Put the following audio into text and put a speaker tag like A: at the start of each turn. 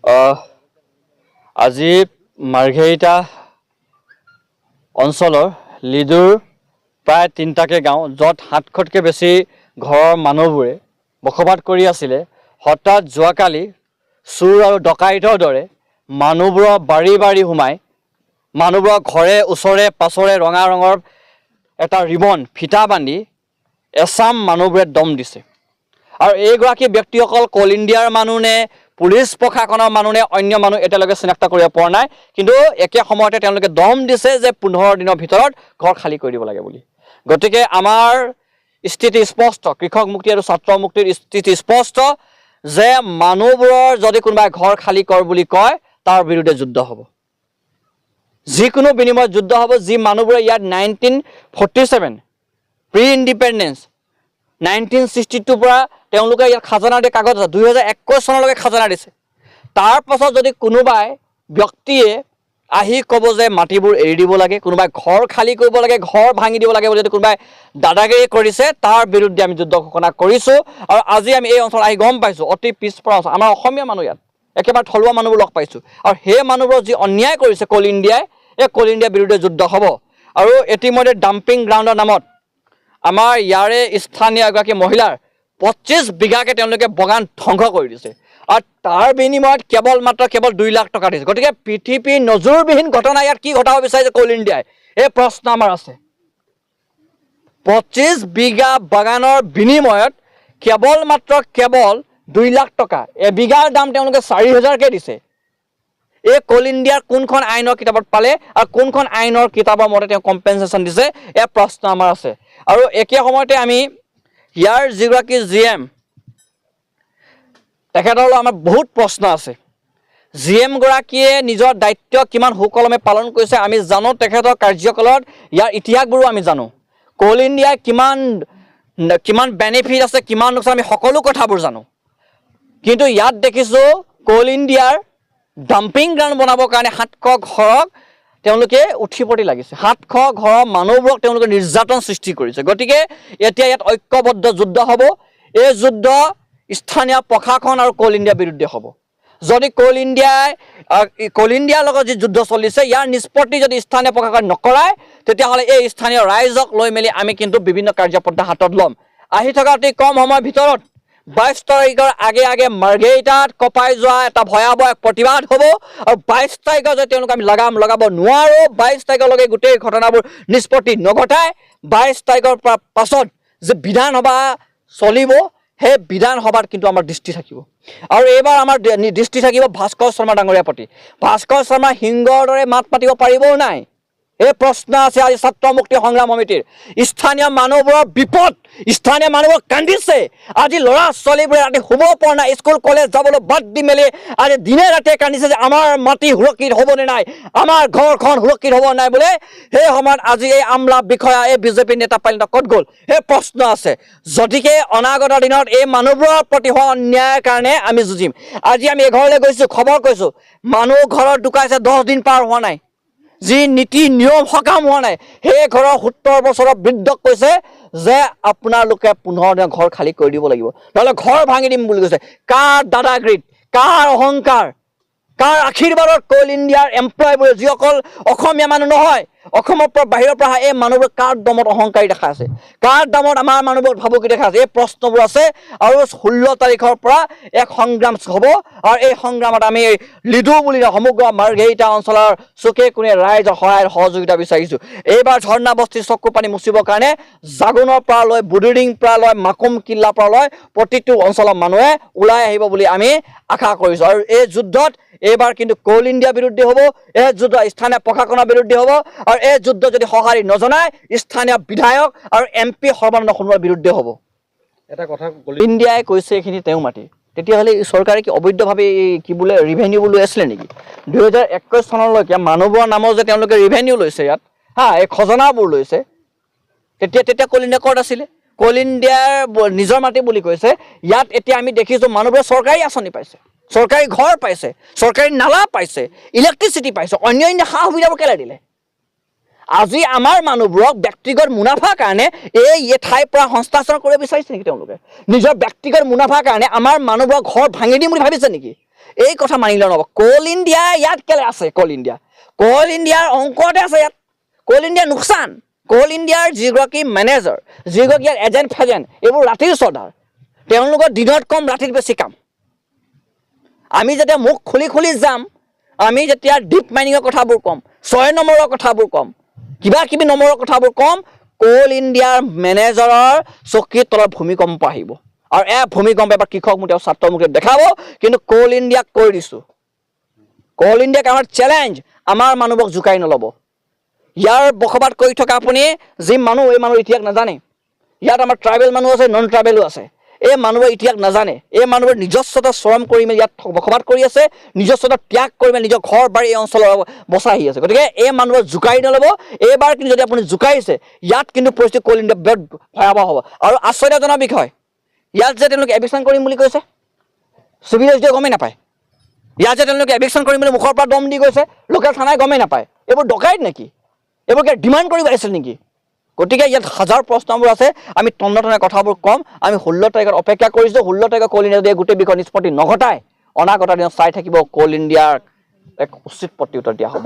A: আজি মাৰ্ঘেৰিটা অঞ্চলৰ লিডুৰ প্ৰায় ৩টাকৈ গাঁও য'ত ৭০০তকৈ বেছি ঘৰৰ মানুহবোৰে বসবাস কৰি আছিলে। হঠাৎ যোৱাকালি চোৰ আৰু ডকাইতৰ দৰে মানুহবোৰৰ বাৰী বাৰী সোমাই মানুহবোৰৰ ঘৰে ওচৰে পাছৰে ৰঙা ৰঙৰ এটা ৰিবন ফিটা বান্ধি এচাম মানুহবোৰে দম দিছে। আৰু এইগৰাকী ব্যক্তিসকল কল ইণ্ডিয়াৰ মানুহ নে পুলিচ প্ৰশাসনৰ মানুহ নে অন্য মানুহ এতিয়ালৈকে চিনাক্ত কৰিব পৰা নাই। কিন্তু একে সময়তে তেওঁলোকে দম দিছে যে ১৫ দিনৰ ভিতৰত ঘৰ খালী কৰি দিব লাগে বুলি। গতিকে আমাৰ স্থিতি স্পষ্ট, কৃষক মুক্তি আৰু ছাত্ৰ মুক্তিৰ স্থিতি স্পষ্ট যে মানুহবোৰৰ যদি কোনোবাই ঘৰ খালী কৰ বুলি কয় তাৰ বিৰুদ্ধে যুদ্ধ হ'ব। যিকোনো বিনিময়ত যুদ্ধ হ'ব। যি মানুহবোৰে ইয়াত 1947 প্ৰি ইণ্ডিপেণ্ডেঞ্চ 1962 পৰা তেওঁলোকে ইয়াত খাজানা দিয়ে, কাগজ আছে 2021 চনলৈকে খাজানা দিছে। তাৰ পাছত যদি কোনোবাই ব্যক্তিয়ে আহি ক'ব যে মাটিবোৰ এৰি দিব লাগে, কোনোবাই ঘৰ খালী কৰিব লাগে, ঘৰ ভাঙি দিব লাগে বুলি যদি কোনোবাই দাদাগিৰি কৰিছে তাৰ বিৰুদ্ধে আমি যুদ্ধ ঘোষণা কৰিছোঁ। আৰু আজি আমি এই অঞ্চলত আহি গম পাইছোঁ অতি পিছপৰা অঞ্চল, আমাৰ অসমীয়া মানুহ ইয়াত একেবাৰে থলুৱা মানুহবোৰ লগ পাইছোঁ। আৰু সেই মানুহবোৰৰ যি অন্যায় কৰিছে কল ইণ্ডিয়াই, এই কল ইণ্ডিয়াৰ বিৰুদ্ধে যুদ্ধ হ'ব। আৰু ইতিমধ্যে ডাম্পিং গ্ৰাউণ্ডৰ নামত আমাৰ ইয়াৰে স্থানীয় এগৰাকী মহিলাৰ 25 বিঘাকৈ তেওঁলোকে বাগান ধ্বংস কৰি দিছে। আৰু তাৰ বিনিময়ত কেৱল 2 লাখ টকা দিছে। গতিকে পৃথিৱীৰ নজৰবিহীন ঘটনা ইয়াত কি ঘটাব বিচাৰিছে কল ইণ্ডিয়াই, এই প্ৰশ্ন আমাৰ আছে। 25 বিঘা বাগানৰ বিনিময়ত কেৱল 2 লাখ টকা, এবিঘাৰ দাম তেওঁলোকে 4,000কৈ দিছে। এই কল ইণ্ডিয়াৰ কোনখন আইনৰ কিতাপত পালে আৰু কোনখন আইনৰ কিতাপৰ মতে তেওঁ কম্পেনচেশ্যন দিছে, এই প্ৰশ্ন আমাৰ আছে। আৰু একে সময়তে আমি ইয়াৰ যিগৰাকী GM তেখেতলৈ আমাৰ বহুত প্ৰশ্ন আছে। GM গৰাকীয়ে নিজৰ দায়িত্ব কিমান সুকলমে পালন কৰিছে আমি জানো। তেখেতৰ কাৰ্যকালত ইয়াৰ ইতিহাসবোৰো আমি জানো। কল ইণ্ডিয়াৰ কিমান বেনিফিট আছে, কিমান লোকচান, আমি সকলো কথাবোৰ জানো। কিন্তু ইয়াত দেখিছোঁ কল ইণ্ডিয়াৰ ডাম্পিং গ্ৰাউণ্ড বনাবৰ কাৰণে 700 ঘৰক তেওঁলোকে উঠিপতি লাগিছে। 700 ঘৰৰ মানুহবোৰক তেওঁলোকে নিৰ্যাতন সৃষ্টি কৰিছে। গতিকে এতিয়া ইয়াত ঐক্যবদ্ধ যুদ্ধ হ'ব। এই যুদ্ধ স্থানীয় প্ৰশাসন আৰু কল ইণ্ডিয়াৰ বিৰুদ্ধে হ'ব। যদি কল ইণ্ডিয়াৰ লগত যি যুদ্ধ চলিছে ইয়াৰ নিষ্পত্তি যদি স্থানীয় প্ৰশাসন নকৰায় তেতিয়াহ'লে এই স্থানীয় ৰাইজক লৈ মেলি আমি কিন্তু বিভিন্ন কাৰ্যপন্থা হাতত ল'ম। আহি থকা অতি কম সময়ৰ ভিতৰত 22 তাৰিখৰ আগে মাৰ্ঘেৰিটাত কঁপাই যোৱা এটা ভয়াৱহ প্ৰতিবাদ হ'ব। আৰু 22 তাৰিখৰ যদি তেওঁলোকে আমি লগাব নোৱাৰোঁ, 22 তাৰিখলৈকে গোটেই ঘটনাবোৰ নিষ্পত্তি নঘটাই 22 তাৰিখৰ পাছত যে বিধানসভা চলিব সেই বিধানসভাত কিন্তু আমাৰ দৃষ্টি থাকিব। আৰু এইবাৰ আমাৰ দৃষ্টি থাকিব ভাস্কৰ শৰ্মা ডাঙৰীয়াৰ প্ৰতি। ভাস্কৰ শৰ্মা সিংহৰ দৰে মাত মাতিব পাৰিবও নাই, এই প্ৰশ্ন আছে আজি ছাত্ৰ মুক্তি সংগ্ৰাম সমিতিৰ। স্থানীয় মানুহবোৰৰ বিপদ, স্থানীয় মানুহবোৰ কান্দিছে। আজি ল'ৰা ছোৱালীবোৰে ৰাতি শুব পৰা নাই, স্কুল কলেজ যাবলৈ বাদ দি মেলি আজি দিনে ৰাতিয়ে কান্দিছে যে আমাৰ মাটি সুৰক্ষিত হ'বনে নাই, আমাৰ ঘৰখন সুৰক্ষিত হ'ব নাই বোলে। সেই সময়ত আজি এই আমলা বিষয়া, এই বিজেপি নেতা পালিত ক'ত গ'ল, সেই প্ৰশ্ন আছে। যদিকে অনাগত দিনত এই মানুহবোৰৰ প্ৰতি হোৱা অন্যায়ৰ কাৰণে আমি যুঁজিম। আজি আমি এঘৰলৈ গৈছোঁ, খবৰ কৈছোঁ মানুহ ঘৰত ঢুকাইছে 10 দিন পাৰ হোৱা নাই, যি নীতি নিয়ম সকাম হোৱা নাই। সেই ঘৰৰ 70 বছৰৰ বৃদ্ধক কৈছে যে আপোনালোকে 15 দিনৰ ঘৰ খালী কৰি দিব লাগিব, নহ'লে ঘৰ ভাঙি দিম বুলি কৈছে। কাৰ দাদাগিৰিত, কাৰ অহংকাৰ, কাৰ আশীৰ্বাদত কল ইণ্ডিয়াৰ এমপ্লয়ীবোৰে, যিসকল অসমীয়া মানুহ নহয়, অসমৰ পৰা বাহিৰৰ পৰা অহা এই মানুহবোৰ কাৰ দমত অহংকাৰী দেখা আছে, কাৰ দমত আমাৰ মানুহবোৰক ভাবুকি দেখা আছে, এই প্ৰশ্নবোৰ আছে। আৰু 16 তাৰিখৰ পৰা এক সংগ্ৰাম হ'ব। আৰু এই সংগ্ৰামত আমি লিডু বুলি সমগ্ৰ মাৰ্ঘেৰিটা অঞ্চলৰ চুকে কোণে ৰাইজৰ সহায় সহযোগিতা বিচাৰিছোঁ। এইবাৰ ঝৰ্ণা বস্তিৰ চকু পানী মুচিবৰ কাৰণে জাগুনৰ পৰা লৈ বুডিৰিং পৰা লৈ মাকুম কিল্লাৰ পৰা লৈ প্ৰতিটো অঞ্চলৰ মানুহে ওলাই আহিব বুলি আমি আশা কৰিছোঁ। আৰু এই যুদ্ধত এইবাৰ কিন্তু কল ইণ্ডিয়াৰ বিৰুদ্ধে হ'ব, এই যুদ্ধ স্থানীয় প্ৰশাসনৰ বিৰুদ্ধে হ'ব। আৰু এই যুদ্ধ যদি সঁহাৰি নজনায় স্থানীয় বিধায়ক আৰু MP সৰ্বানন্দ সোণোৱালৰ বিৰুদ্ধে হ'ব।
B: এটা কথা
A: ইণ্ডিয়াই কৈছে এইখিনি তেওঁ মাটি, তেতিয়াহ'লে চৰকাৰে কি অবৈধভাৱে কি বোলে ৰিভেনিউ লৈ আছিলে নেকি? 2021 চনলৈকে মানুহবোৰৰ নামৰ যে তেওঁলোকে ৰিভেনিউ লৈছে ইয়াত, এই খজনাবোৰ লৈছে, তেতিয়া কল ইণ্ডিয়া ক'ত আছিলে? কল ইণ্ডিয়াৰ নিজৰ মাটি বুলি কৈছে। ইয়াত এতিয়া আমি দেখিছোঁ মানুহবোৰে চৰকাৰী আঁচনি পাইছে, চৰকাৰী ঘৰ পাইছে, চৰকাৰী নালা পাইছে, ইলেক্ট্ৰিচিটি পাইছে, অন্যান্য সা সুবিধাবোৰ কেলৈ দিলে? আজি আমাৰ মানুহবোৰক ব্যক্তিগত মুনাফাৰ কাৰণে এই ঠাইৰ পৰা হস্তান্তৰ কৰিব বিচাৰিছে নেকি? তেওঁলোকে নিজৰ ব্যক্তিগত মুনাফাৰ কাৰণে আমাৰ মানুহবোৰক ঘৰ ভাঙি দিম বুলি ভাবিছে নেকি? এই কথা মানিলে নহ'ব কোল ইণ্ডিয়া ইয়াত কেলে আছে কোল ইণ্ডিয়াৰ অংকতে আছে ইয়াত কোল ইণ্ডিয়াৰ লোকচান কোল ইণ্ডিয়াৰ যিগৰাকী মেনেজাৰ যিগৰাকী ইয়াৰ এজেণ্ট ফেজেণ্ট এইবোৰ ৰাতিৰ চৰ্দাৰ তেওঁলোকৰ দিনত কম ৰাতিত বেছি কাম আমি যেতিয়া মুখ খুলি যাম আমি যেতিয়া ডিপ মাইনিঙৰ কথাবোৰ ক'ম 6 নম্বৰৰ কথাবোৰ ক'ম কিবা কিবি নম্বৰৰ কথাবোৰ ক'ম কোল ইণ্ডিয়াৰ মেনেজাৰৰ চকীৰ তলত ভূমিকম্প আহিব আৰু ভূমিকম্প এবাৰ কৃষক মুখে ছাত্ৰৰ মুখে দেখাব কিন্তু কোল ইণ্ডিয়াক কৈ দিছোঁ কোল ইণ্ডিয়াক আমাৰ চেলেঞ্জ আমাৰ মানুহক জোকাই নল'ব ইয়াৰ বসবাস কৰি থকা আপুনি যি মানুহ এই মানুহ ইতিহাস নাজানে ইয়াত আমাৰ ট্ৰাইবেল মানুহ আছে নন ট্ৰাইবেলো আছে এই মানুহৰ ইতিহাস নাজানে এই মানুহৰ নিজস্বতা শ্ৰম কৰি মেলি ইয়াত বসবাস কৰি আছে নিজস্বতা ত্যাগ কৰি মেলি নিজৰ ঘৰ বাৰী এই অঞ্চলৰ বচাই আহি আছে গতিকে এই মানুহক জোকাই নল'ব এইবাৰ কিন্তু যদি আপুনি জোকাইছে ইয়াত কিন্তু পৰিস্থিতি কোল ইণ্ডিয়া বিৰাট ভয়াৱহ হ'ব আৰু আশ্চৰ্যজনক বিষয় ইয়াত যে তেওঁলোকে এভিকশ্যন কৰিম বুলি কৈছে চিভিল এছডিঅ'য়ে গমেই নাপায় ইয়াত যে তেওঁলোকে এভিকশ্যন কৰিম বুলি মুখৰ পৰা দম দি গৈছে লোকেল থানাই গমেই নাপায় এইবোৰ ডকাইত নেকি এইবোৰ কিয় ডিমাণ্ড কৰিব আহিছিল নেকি গতিকে ইয়াত হাজাৰ প্ৰশ্নবোৰ আছে আমি তন্নতনে কথাবোৰ ক'ম আমি 16 তাৰিখত অপেক্ষা কৰিছোঁ 16 তাৰিখত কোল ইণ্ডিয়া গোটেই বিষয় নিষ্পত্তি নঘটাই অনাগত দিনত চাই থাকিব কোল ইণ্ডিয়াৰ এক উচিত প্ৰত্যুত্তৰ দিয়া হ'ব